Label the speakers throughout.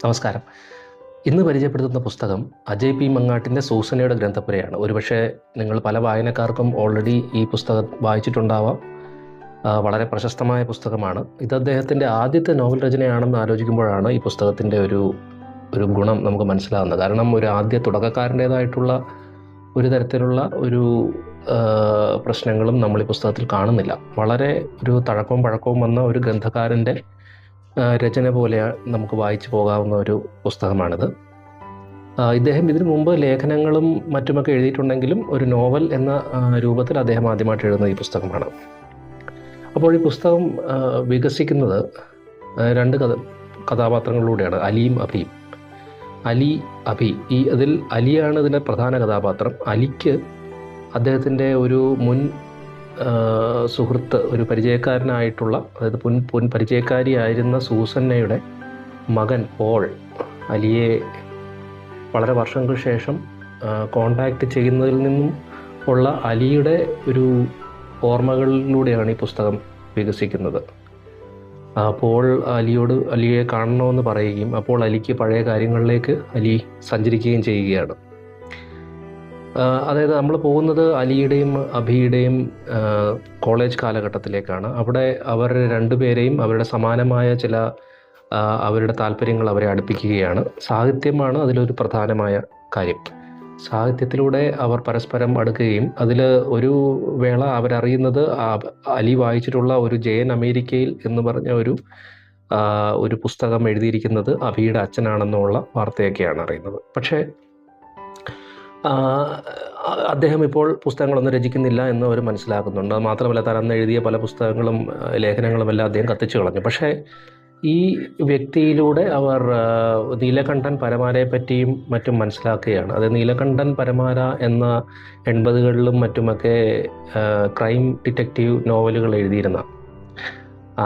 Speaker 1: നമസ്കാരം. ഇന്ന് പരിചയപ്പെടുത്തുന്ന പുസ്തകം അജയ് പി മങ്ങാട്ടിൻ്റെ സൂസന്നയുടെ ഗ്രന്ഥപുരയാണ്. ഒരുപക്ഷെ നിങ്ങൾ പല വായനക്കാർക്കും ഓൾറെഡി ഈ പുസ്തകം വായിച്ചിട്ടുണ്ടാവാം. വളരെ പ്രശസ്തമായ പുസ്തകമാണ്. ഇത് അദ്ദേഹത്തിൻ്റെ ആദ്യത്തെ നോവൽ രചനയാണെന്ന് ആലോചിക്കുമ്പോഴാണ് ഈ പുസ്തകത്തിൻ്റെ ഒരു ഗുണം നമുക്ക് മനസ്സിലാകുന്നത്. കാരണം ഒരു ആദ്യ തുടക്കക്കാരൻ്റേതായിട്ടുള്ള ഒരു തരത്തിലുള്ള ഒരു പ്രശ്നങ്ങളും നമ്മൾ ഈ പുസ്തകത്തിൽ കാണുന്നില്ല. വളരെ ഒരു തഴക്കവും പഴക്കവും വന്ന ഒരു ഗ്രന്ഥകാരൻ്റെ രചന പോലെ നമുക്ക് വായിച്ചു പോകാവുന്ന ഒരു പുസ്തകമാണിത്. ഇദ്ദേഹം ഇതിനു മുമ്പ് ലേഖനങ്ങളും മറ്റുമൊക്കെ എഴുതിയിട്ടുണ്ടെങ്കിലും ഒരു നോവൽ എന്ന രൂപത്തിൽ അദ്ദേഹം ആദ്യമായിട്ട് എഴുതുന്ന ഈ പുസ്തകമാണ്. അപ്പോൾ ഈ പുസ്തകം വികസിക്കുന്നത് രണ്ട് കഥാപാത്രങ്ങളിലൂടെയാണ്, അലിയും അഭിയും. അഭി അതിൽ അലിയാണ് ഇതിൻ്റെ പ്രധാന കഥാപാത്രം. അലിക്ക് അദ്ദേഹത്തിൻ്റെ ഒരു മുൻ സുഹൃത്ത്, ഒരു പരിചയക്കാരനായിട്ടുള്ള, അതായത് മുൻ പരിചയക്കാരിയായിരുന്ന സൂസന്നയുടെ മകൻ പോൾ അലിയെ വളരെ വർഷങ്ങൾക്ക് ശേഷം കോണ്ടാക്ട് ചെയ്യുന്നതിൽ നിന്നും ഉള്ള അലിയുടെ ഒരു ഓർമ്മകളിലൂടെയാണ് ഈ പുസ്തകം വികസിക്കുന്നത്. പോൾ അലിയെ കാണണമെന്ന് പറയുകയും അപ്പോൾ അലിക്ക് പഴയ കാര്യങ്ങളിലേക്ക് അലി സഞ്ചരിക്കുകയും ചെയ്യുകയാണ്. അതായത് നമ്മൾ പോകുന്നത് അലിയുടെയും അഭിയുടെയും കോളേജ് കാലഘട്ടത്തിലേക്കാണ്. അവിടെ അവർ രണ്ടുപേരെയും അവരുടെ സമാനമായ ചില അവരുടെ താല്പര്യങ്ങൾ അവരെ അടുപ്പിക്കുകയാണ്. സാഹിത്യമാണ് അതിലൊരു പ്രധാനമായ കാര്യം. സാഹിത്യത്തിലൂടെ അവർ പരസ്പരം അടുക്കുകയും അതിൽ ഒരു വേള അവരറിയുന്നത് അലി വായിച്ചിട്ടുള്ള ഒരു ജയൻ അമേരിക്കയിൽ എന്ന് പറഞ്ഞ ഒരു പുസ്തകം എഴുതിയിരിക്കുന്നത് അഭിയുടെ അച്ഛനാണെന്നുള്ള വാർത്തയൊക്കെയാണ് അറിയുന്നത്. പക്ഷേ അദ്ദേഹം ഇപ്പോൾ പുസ്തകങ്ങളൊന്നും രചിക്കുന്നില്ല എന്ന് അവർ മനസ്സിലാക്കുന്നുണ്ട്. മാത്രമല്ല, താൻ അന്ന് എഴുതിയ പല പുസ്തകങ്ങളും ലേഖനങ്ങളുമെല്ലാം അദ്ദേഹം കത്തിച്ചു കളഞ്ഞു. പക്ഷേ ഈ വ്യക്തിയിലൂടെ അവർ നീലകണ്ഠൻ പരമാരയെ പറ്റിയും മറ്റും മനസ്സിലാക്കുകയാണ്. അത് നീലകണ്ഠൻ പരമാര എന്ന 80കളിലും മറ്റുമൊക്കെ ക്രൈം ഡിറ്റക്റ്റീവ് നോവലുകൾ എഴുതിയിരുന്ന,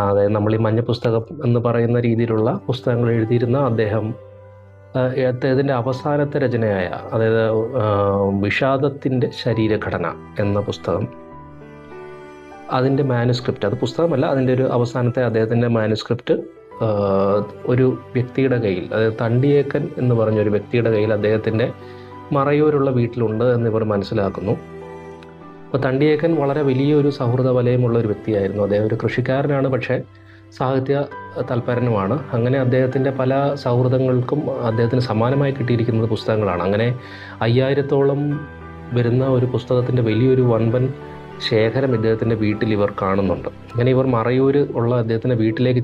Speaker 1: അതായത് നമ്മൾ ഈ മഞ്ഞ പുസ്തകം എന്ന് പറയുന്ന രീതിയിലുള്ള പുസ്തകങ്ങൾ എഴുതിയിരുന്ന അദ്ദേഹത്തിൻ്റെ അവസാനത്തെ രചനയായ, അതായത് വിഷാദത്തിൻ്റെ ശരീരഘടന എന്ന പുസ്തകം, അതിൻ്റെ മാനുസ്ക്രിപ്റ്റ്, അത് പുസ്തകമല്ല, അതിൻ്റെ ഒരു അവസാനത്തെ അദ്ദേഹത്തിൻ്റെ മാനുസ്ക്രിപ്റ്റ് ഒരു വ്യക്തിയുടെ കയ്യിൽ, അതായത് തണ്ടിയേക്കൻ എന്ന് പറഞ്ഞൊരു വ്യക്തിയുടെ കയ്യിൽ അദ്ദേഹത്തിൻ്റെ മറയൂരുള്ള വീട്ടിലുണ്ട് എന്നിവർ മനസ്സിലാക്കുന്നു. അപ്പോൾ തണ്ടിയേക്കൻ വളരെ വലിയൊരു സൗഹൃദ വലയമുള്ള ഒരു വ്യക്തിയായിരുന്നു. അദ്ദേഹം ഒരു കൃഷിക്കാരനാണ്, പക്ഷേ സാഹിത്യ തൽപരനുമാണ്. അങ്ങനെ അദ്ദേഹത്തിൻ്റെ പല സൗഹൃദങ്ങൾക്കും അദ്ദേഹത്തിന് സമ്മാനമായി കിട്ടിയിരിക്കുന്നത് പുസ്തകങ്ങളാണ്. അങ്ങനെ 5000-ഓളം വരുന്ന ഒരു പുസ്തകത്തിൻ്റെ വലിയൊരു വൻപൻ ശേഖരം ഇദ്ദേഹത്തിൻ്റെ വീട്ടിൽ ഇവർ കാണുന്നുണ്ട്. അങ്ങനെ ഇവർ മറയൂർ ഉള്ള അദ്ദേഹത്തിൻ്റെ വീട്ടിലേക്ക്